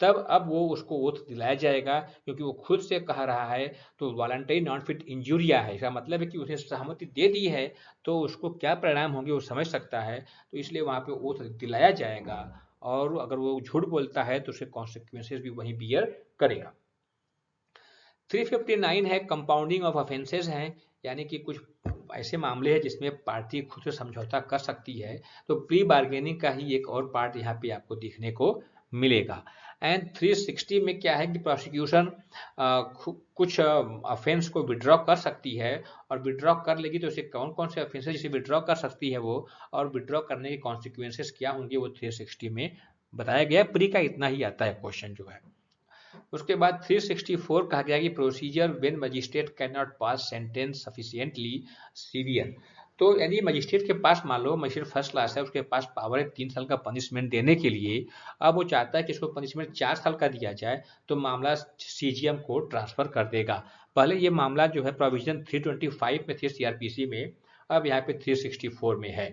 तब अब वो उसको ओथ दिलाया जाएगा, क्योंकि वो खुद से कह रहा है। तो वॉलंटरी नॉन फिट इंजूरिया है, इसका मतलब है कि उसने सहमति दे दी है, तो उसको क्या परिणाम होंगे वो समझ सकता है, तो इसलिए वहाँ पे ओथ दिलाया जाएगा। और अगर वो झूठ बोलता है तो उसके कॉन्सिक्वेंसेस भी वही बियर करेगा। 359 है कंपाउंडिंग ऑफ ऑफेंसेस हैं, यानी कि कुछ ऐसे मामले हैं जिसमें पार्टी खुद से समझौता कर सकती है, तो प्री बार्गेनिंग का ही एक और पार्ट यहाँ पे आपको देखने को मिलेगा। एंड 360 में क्या है कि प्रोसिक्यूशन कुछ ऑफेंस को विड्रॉ कर सकती है, और विड्रॉ कर लेगी तो उसे कौन कौन से ऑफेंस जिसे विड्रॉ कर सकती है वो, और विड्रॉ करने के कॉन्सिक्वेंसेस क्या होंगे, वो 360 में बताया गया। प्री का इतना ही आता है क्वेश्चन जो है। उसके बाद 364 कहा गया कि procedure when magistrate can not pass sentence sufficiently severe. तो यदि मजिस्ट्रेट के पास, मान लो मजिस्ट्रेट फर्स्ट क्लास है, उसके पास पावर है 3 साल का पनिशमेंट देने के लिए, अब वो चाहता है कि इसको पनिशमेंट 4 साल का दिया जाए, तो मामला सीजीएम को ट्रांसफर कर देगा। पहले ये मामला जो है प्रोविजन 325 में थी सीआरपीसी में, अब यहाँ पे 364 में है।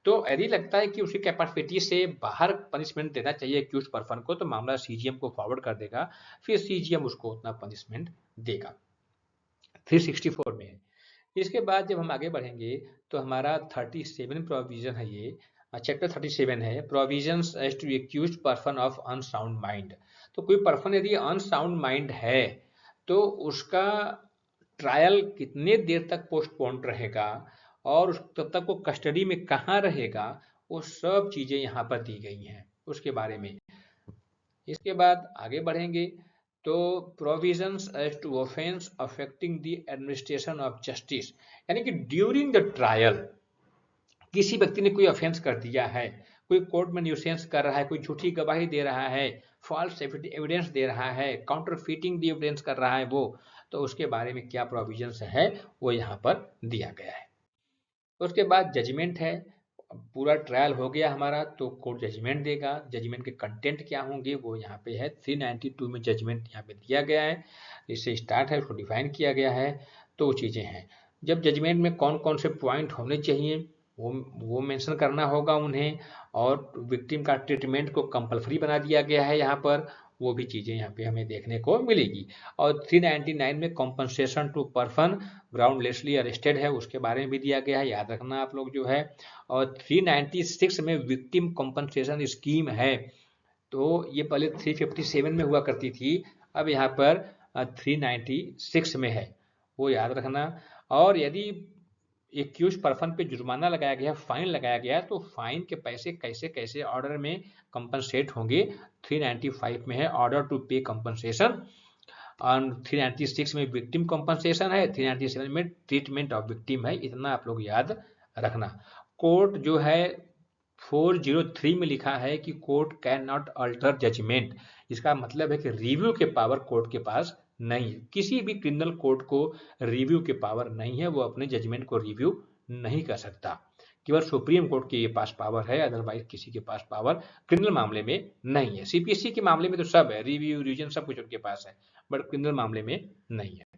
तो यदि लगता है कि उसकी कैपेसिटी से बाहर पनिशमेंट देना चाहिए एक्यूज पर्सन को, तो मामला सीजीएम को फॉरवर्ड कर देगा, फिर सीजीएम उसको उतना पनिशमेंट देगा। 364 में है। इसके बाद जब हम आगे बढ़ेंगे तो हमारा 37 प्रोविजन है, ये चैप्टर 37 है, provisions as to accuse person of unsound mind. तो कोई पर्सन यदि अनसाउंड माइंड है तो उसका ट्रायल कितने देर तक पोस्टपोन रहेगा, और तब तक वो कस्टडी में कहाँ रहेगा, वो सब चीजें यहाँ पर दी गई हैं उसके बारे में। इसके बाद आगे बढ़ेंगे तो provisions as to offence affecting the administration of justice, यानी कि ड्यूरिंग द ट्रायल किसी व्यक्ति ने कोई ऑफेंस कर दिया है, कोई कोर्ट में न्यूसेंस कर रहा है, कोई झूठी गवाही दे रहा है, फॉल्स एविडेंस दे रहा है, काउंटरफीटिंग द एविडेंस कर रहा है वो, तो उसके बारे में क्या प्रोविजंस है वो यहाँ पर दिया गया है। उसके बाद जजमेंट है, पूरा ट्रायल हो गया हमारा तो कोर्ट जजमेंट देगा। जजमेंट के कंटेंट क्या होंगे वो यहाँ पे है, 392 में जजमेंट यहाँ पे दिया गया है, इससे स्टार्ट है, उसको डिफाइन किया गया है। तो वो चीज़ें हैं, जब जजमेंट में कौन कौन से पॉइंट होने चाहिए वो मेंशन करना होगा उन्हें, और विक्टिम का ट्रीटमेंट को कंपलसरी बना दिया गया है यहाँ पर, वो भी चीज़ें यहाँ पे हमें देखने को मिलेगी। और 399 में कॉम्पनसेशन टू पर्सन ग्राउंडलेसली अरेस्टेड है, उसके बारे में भी दिया गया है, याद रखना आप लोग जो है। और 396 में विक्टिम कॉम्पनसेशन स्कीम है, तो ये पहले 357 में हुआ करती थी, अब यहाँ पर 396 में है, वो याद रखना। और यदि एक्यूज पर्सन पे जुर्माना लगाया गया, फाइन लगाया गया, तो फाइन के पैसे कैसे कैसे ऑर्डर में कंपनसेट होंगे, 395 में है ऑर्डर टू पे कंपनसेशन, और 396 में विक्टिम कंपनसेशन है, 397 में ट्रीटमेंट ऑफ विक्टिम है। इतना आप लोग याद रखना। कोर्ट जो है 403 में लिखा है कि court can not alter judgment, इसका मतलब है कि रिव्यू के पावर कोर्ट के पास नहीं है, किसी भी क्रिमिनल कोर्ट को रिव्यू के पावर नहीं है, वो अपने जजमेंट को रिव्यू नहीं कर सकता, केवल सुप्रीम कोर्ट के पास पावर है, अदरवाइज किसी के पास पावर क्रिमिनल मामले में नहीं है। सीपीसी के मामले में तो सब है, रिव्यू रिविजन सब कुछ उनके पास है, बट क्रिमिनल मामले में नहीं है।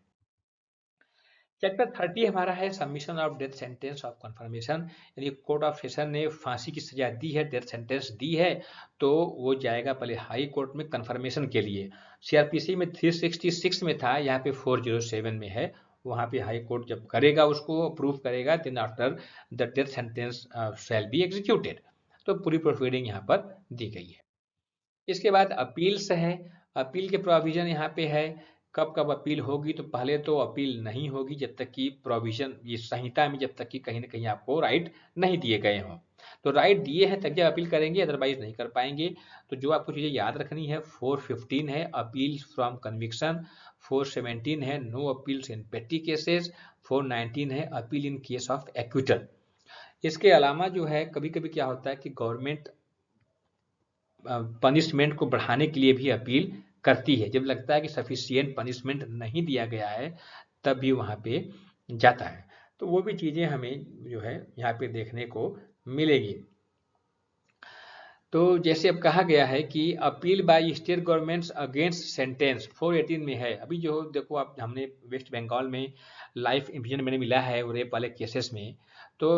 चैप्टर 30 हमारा है submission of death sentence of confirmation, यानी कोर्ट ऑफ सेशन ने फांसी की सजा दी है, डेथ सेंटेंस दी है, तो वो जाएगा पहले हाई कोर्ट में कंफर्मेशन के लिए। सीआरपीसी में 366 में था, यहाँ पे 407 में है, वहाँ पे हाई कोर्ट जब करेगा उसको अप्रूव करेगा, then after the death sentence shall be executed. तो पूरी प्रोसीडिंग यहाँ पर दी गई है। इसके बाद अपील्स है, अपील के प्रोविजन यहाँ पे है, कब कब अपील होगी, तो पहले तो अपील नहीं होगी जब तक कि प्रोविजन ये संहिता में, जब तक कि कहीं ना कहीं आपको राइट नहीं दिए गए हों। तो राइट दिए हैं तब जब अपील करेंगे, अदरवाइज नहीं कर पाएंगे। तो जो आपको चीज़ें याद रखनी है, 415 है अपील फ्रॉम कन्विक्शन, 417 है नो अपील्स इन पेटी केसेस, 419 है appeal in case of acquittal. इसके अलावा जो है कभी कभी क्या होता है कि गवर्नमेंट पनिशमेंट को बढ़ाने के लिए भी अपील करती है, जब लगता है कि सफिशियंट पनिशमेंट नहीं दिया गया है तब भी वहाँ पे जाता है। तो वो भी चीज़ें हमें जो है यहाँ पे देखने को मिलेगी। तो जैसे अब कहा गया है कि appeal by state governments against sentence 418 में है। अभी जो देखो आप, हमने वेस्ट बंगाल में लाइफ इम्प्रिजनमेंट मैंने मिला है रेप वाले केसेस में, तो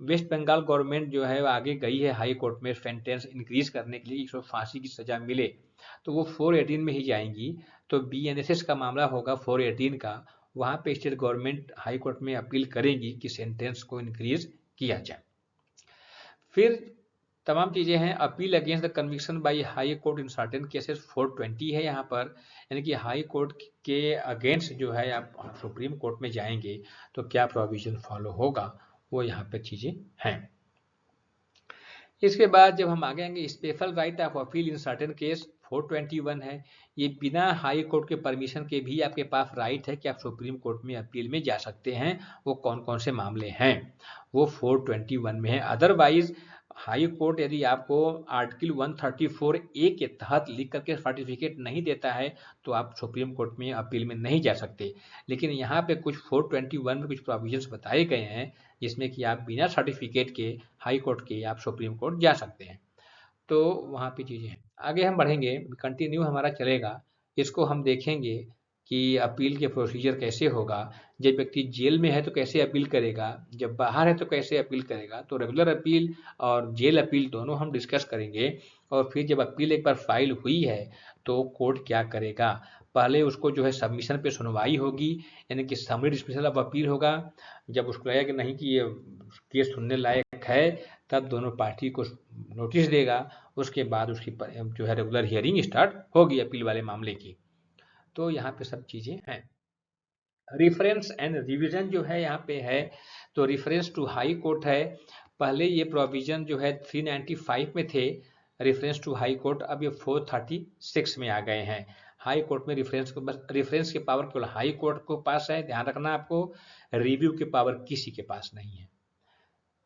वेस्ट बंगाल गवर्नमेंट जो है आगे गई है हाई कोर्ट में सेंटेंस इंक्रीज करने के लिए, इसको फांसी की सजा मिले, तो वो 418 में ही जाएंगी। तो बीएनएसएस का मामला होगा 418 का, वहाँ पे स्टेट गवर्नमेंट हाई कोर्ट में अपील करेंगी कि सेंटेंस को इंक्रीज किया जाए। फिर तमाम चीज़ें हैं। Appeal against the conviction by high court in certain cases 420 है यहाँ पर, यानी कि हाई कोर्ट के अगेंस्ट जो है आप सुप्रीम कोर्ट में जाएंगे तो क्या प्रोविजन फॉलो होगा, वो यहाँ पे चीज़ें हैं। इसके बाद जब हम आगे आएंगे, special right of appeal in certain case 421 है। ये बिना हाई कोर्ट के परमिशन के भी आपके पास राइट है कि आप सुप्रीम कोर्ट में अपील में जा सकते हैं। वो कौन कौन से मामले हैं, वो 421 में है। अदरवाइज हाई कोर्ट यदि आपको आर्टिकल 134A के तहत लिख करके सर्टिफिकेट नहीं देता है तो आप सुप्रीम कोर्ट में अपील में नहीं जा सकते। लेकिन यहाँ पे कुछ 421 में कुछ प्रोविजंस बताए गए हैं जिसमें कि आप बिना सर्टिफिकेट के हाई कोर्ट के आप सुप्रीम कोर्ट जा सकते हैं। तो वहाँ पे चीज़ें हैं। आगे हम बढ़ेंगे, कंटिन्यू हमारा चलेगा। इसको हम देखेंगे कि अपील के प्रोसीजर कैसे होगा। जब व्यक्ति जेल में है तो कैसे अपील करेगा, जब बाहर है तो कैसे अपील करेगा। तो रेगुलर अपील और जेल अपील दोनों हम डिस्कस करेंगे। और फिर जब अपील एक बार फाइल हुई है तो कोर्ट क्या करेगा। पहले उसको जो है सबमिशन पे सुनवाई होगी, यानी कि समरी डिस्मिसल ऑफ अपील होगा। जब उसको लगेगा कि नहीं कि ये केस सुनने लायक है, तब दोनों पार्टी को नोटिस देगा। उसके बाद उसकी जो है रेगुलर हियरिंग स्टार्ट होगी अपील वाले मामले की। तो यहाँ पे सब चीज़ें हैं। रिफरेंस एंड रिवीजन जो है यहाँ पे है, तो रिफरेंस टू हाई कोर्ट है। पहले ये प्रोविजन जो है 395 में थे रेफरेंस टू हाई कोर्ट, अब ये 436 में आ गए हैं। हाई कोर्ट में रेफरेंस को, बस रेफरेंस की पावर केवल हाई कोर्ट को पास है, ध्यान रखना आपको। रिव्यू की पावर किसी के पास नहीं है।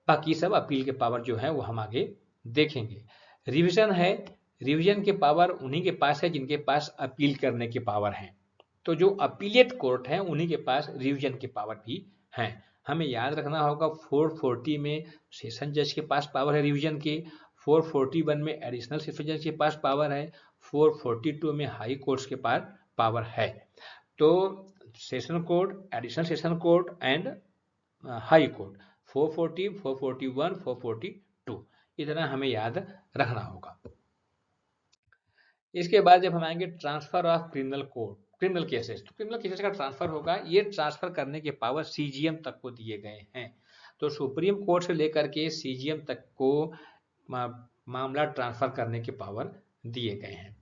बाकी सब अपील के पावर जो है वो हम आगे देखेंगे। रिवीजन है, रिवीजन के पावर उन्हीं के पास है जिनके पास अपील करने की पावर है। तो जो अपीलेट कोर्ट है उन्हीं के पास रिवीजन की पावर भी है। हमें याद रखना होगा 440 में सेशन जज के पास पावर है रिवीजन की, 441 में एडिशनल सेशन जज के पास पावर है, 442 में हाई कोर्ट्स के पास पावर है। तो session court, additional session court and high court 440, 441, 442, इतना हमें याद रखना होगा। इसके बाद जब हम आएंगे transfer of criminal court, criminal cases, तो क्रिमिनल केसेस का ट्रांसफर होगा। ये ट्रांसफर करने के पावर सीजीएम तक को दिए गए हैं। तो सुप्रीम कोर्ट से लेकर के सीजीएम तक को मामला ट्रांसफर करने के पावर दिए गए हैं।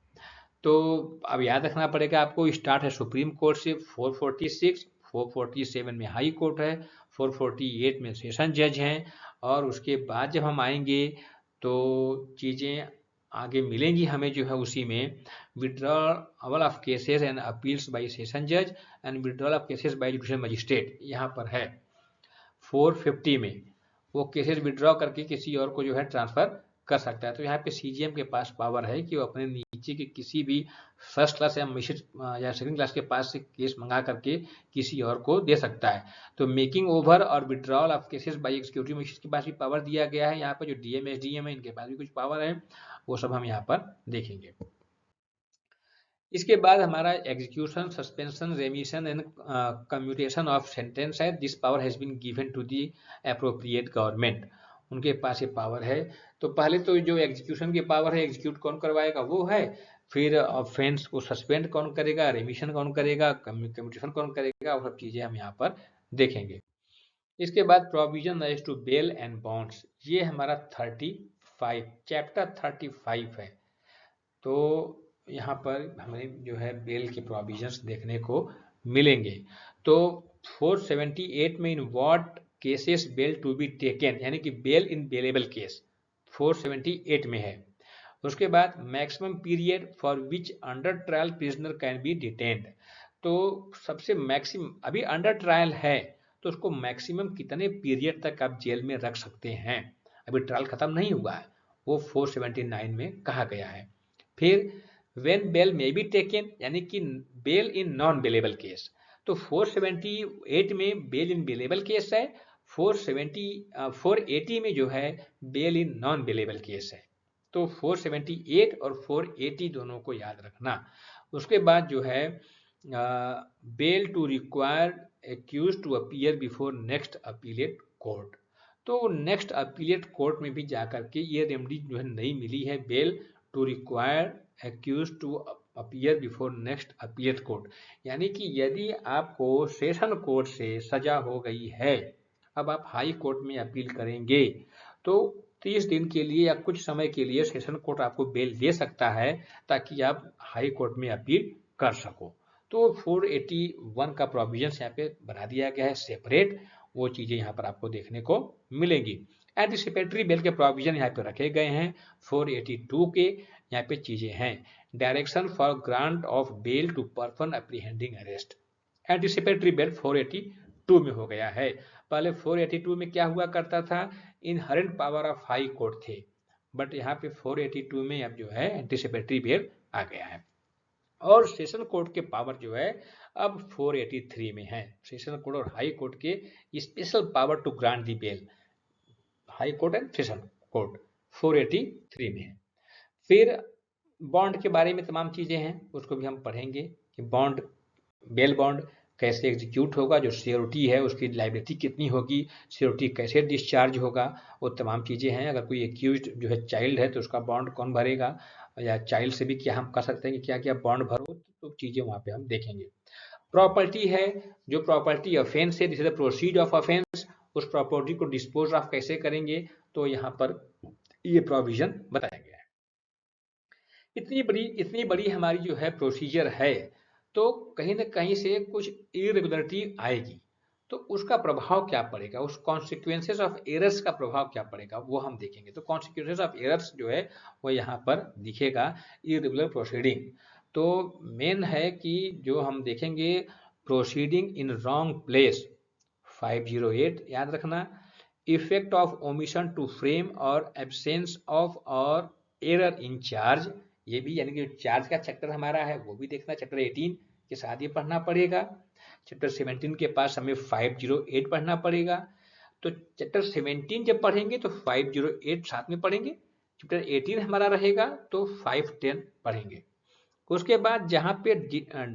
तो अब याद रखना पड़ेगा आपको, स्टार्ट है सुप्रीम कोर्ट से 446, 447 में हाई कोर्ट है, 448 में सेशन जज हैं। और उसके बाद जब हम आएंगे तो चीज़ें आगे मिलेंगी हमें जो है उसी में, withdrawal of cases and appeals by session जज and withdrawal of cases by judicial magistrate. यहाँ पर है 450 में वो केसेस विड्रॉ करके किसी और को जो है ट्रांसफर कर सकता है। तो यहाँ पे सीजीएम के पास पावर है कि वो अपने नीचे के किसी भी फर्स्ट क्लास या या सेकंड क्लास के पास से केस मंगा करके किसी और को दे सकता है। तो मेकिंग ओवर और withdrawal of cases bye executive magistrate के पास भी पावर दिया गया है। यहाँ पर जो डीएम एसडीएम है इनके पास भी कुछ पावर है, वो सब हम यहाँ पर देखेंगे। इसके बाद हमारा execution, suspension, remission and commutation of sentence है। This power has been given to the appropriate government, उनके पास ये पावर है। तो पहले तो जो एग्जीक्यूशन की पावर है, एग्जीक्यूट कौन करवाएगा वो है, फिर ऑफेंस को सस्पेंड कौन करेगा, रेमिशन कौन करेगा, कम्यूटेशन कौन करेगा, वो सब चीजें हम यहाँ पर देखेंगे। इसके बाद provision as to bail and bonds, ये हमारा 35 चैप्टर 35 है। तो यहाँ पर हमें जो है बेल के प्रोविजंस देखने को मिलेंगे। तो 478 में in what cases bail to be taken, यानी कि बेल इन बेलेबल केस 478 में है। उसके बाद maximum period for which under trial prisoner can be detained, तो सबसे मैक्सिमम, अभी अंडर ट्रायल है तो उसको मैक्सिमम कितने पीरियड तक आप जेल में रख सकते हैं, अभी ट्रायल खत्म नहीं हुआ है, वो 479 में कहा गया है। फिर when bail may be taken, यानी कि bail in non bailable case, तो 478 में बेल इन बेलेबल केस है, 480 में जो है bail in non bailable case है। तो 478 और 480 दोनों को याद रखना। उसके बाद जो है bail to require accuse to appear before next appellate court, तो नेक्स्ट अपीलेट कोर्ट में भी जाकर के ये रेमडी जो है नहीं मिली है, bail to require accuse to appear before next appellate court, यानी कि यदि आपको सेशन कोर्ट से सजा हो गई है, अब आप हाई कोर्ट में अपील करेंगे तो 30 दिन के लिए या कुछ समय के लिए सेशन कोर्ट आपको बेल दे सकता है ताकि आप हाई कोर्ट में अपील कर सको। तो 481 का प्रोविजन यहाँ पे बना दिया गया है सेपरेट, वो चीजें यहाँ पर आपको देखने को मिलेंगी। एंटीसिपेटरी बेल के प्रोविजन यहाँ पे रखे गए हैं 482 के, यहाँ पे चीजें हैं। Direction for grant of bail to person apprehending arrest, anticipatory bail 482 में हो गया है। पहले 482 में क्या हुआ करता था, inherent power of high court थे, बट यहाँ पे 482 में अब जो है एंटीसिपेटरी बेल आ गया है। और सेशन कोर्ट के पावर जो है अब 483 में है। सेशन कोर्ट और हाई कोर्ट के special power to grant the bail, high court and session court 483 में है। फिर बॉन्ड के बारे में तमाम चीजें हैं, उसको भी हम पढ़ेंगे कि बॉन्ड, बेल बॉन्ड कैसे एग्जीक्यूट होगा, जो सिक्योरिटी है उसकी लायबिलिटी कितनी होगी, सिक्योरिटी कैसे डिस्चार्ज होगा, वो तमाम चीजें हैं। अगर कोई एक्यूज्ड जो है चाइल्ड है तो उसका बॉन्ड कौन भरेगा, या चाइल्ड से भी क्या हम कर सकते हैं कि क्या क्या बॉन्ड भरो, तो चीजें वहां पे हम देखेंगे। प्रॉपर्टी है, जो प्रॉपर्टी ऑफेंस है, this is the proceed of offence, उस प्रॉपर्टी को डिस्पोज ऑफ कैसे करेंगे, तो यहाँ पर ये प्रोविजन बताया गया है। इतनी बड़ी हमारी जो है प्रोसीजर है, तो कहीं ना कहीं से कुछ इरेगुलरिटी आएगी, तो उसका प्रभाव क्या पड़ेगा, उस कॉन्सिक्वेंसेस ऑफ एरर्स का प्रभाव क्या पड़ेगा वो हम देखेंगे। तो कॉन्सिक्वेंसेस ऑफ एरर्स जो है वो यहाँ पर दिखेगा, इरेगुलर प्रोसीडिंग। तो मेन है कि जो हम देखेंगे प्रोसीडिंग इन रॉन्ग प्लेस 508 याद रखना, effect of omission to frame और एब्सेंस ऑफ और एरर इन चार्ज, ये भी यानी कि चार्ज का चैप्टर हमारा है वो भी देखना, चैप्टर 18 के साथ ये पढ़ना पड़ेगा। चैप्टर 17 के पास हमें 508 पढ़ना पड़ेगा, तो चैप्टर 17 जब पढ़ेंगे तो 508 साथ में पढ़ेंगे, चैप्टर 18 हमारा रहेगा तो 510 पढ़ेंगे। उसके बाद जहाँ पे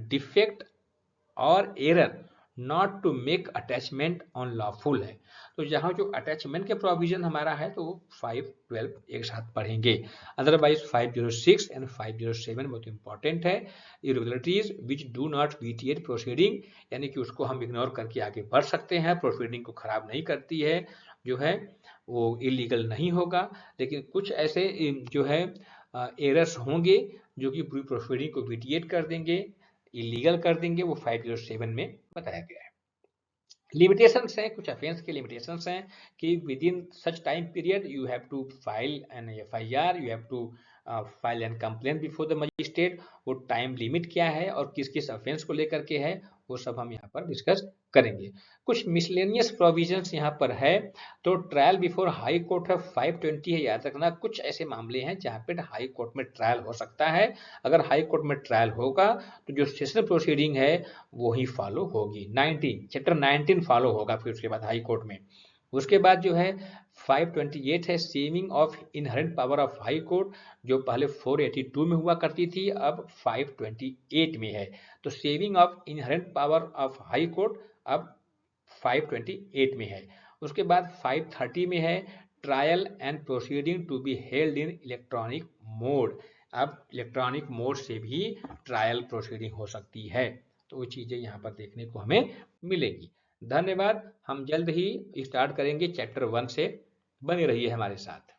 डिफेक्ट और error not to make attachment on lawful है, तो जहाँ जो अटैचमेंट के प्रोविजन हमारा है तो वो 512 एक साथ पढ़ेंगे। अदरवाइज 506 एंड 507 बहुत इंपॉर्टेंट है। Irregularities which do not vitiate proceeding, यानी कि उसको हम इग्नोर करके आगे बढ़ सकते हैं, प्रोसीडिंग को खराब नहीं करती है, जो है वो इलीगल नहीं होगा। लेकिन कुछ ऐसे जो है एरर्स होंगे जो कि पूरी प्रोसीडिंग को वीटिएट कर देंगे, इलीगल कर देंगे, वो 507 में बताया गया है। लिमिटेशंस हैं, कुछ ऑफेंस के लिमिटेशंस हैं कि within such time period you have to file an FIR, you have to file an complain before the magistrate, वो टाइम लिमिट क्या है और किस किस ऑफेंस को लेकर के है वो सब हम यहाँ पर डिस्कस करेंगे। कुछ मिसलेनियस प्रोविजंस यहाँ पर है, तो ट्रायल बिफोर हाई कोर्ट है 520 है, याद रखना। कुछ ऐसे मामले हैं जहाँ पे हाई कोर्ट में ट्रायल हो सकता है, अगर हाई कोर्ट में ट्रायल होगा तो जो सेशन प्रोसीडिंग है वो ही फॉलो होगी, 19 चैप्टर 19 फॉलो होगा फिर उसके बाद हाई कोर्ट में। उसके बाद जो है 528 है saving of inherent power of high court, जो पहले 482 में हुआ करती थी अब 528 में है, तो saving of inherent power of high court अब 528 में है। उसके बाद 530 में है trial and proceeding to be held in electronic mode, अब इलेक्ट्रॉनिक मोड से भी ट्रायल प्रोसीडिंग हो सकती है, तो वो चीजें यहाँ पर देखने को हमें मिलेगी। धन्यवाद, हम जल्द ही स्टार्ट करेंगे चैप्टर 1 से, बने रहिए हमारे साथ।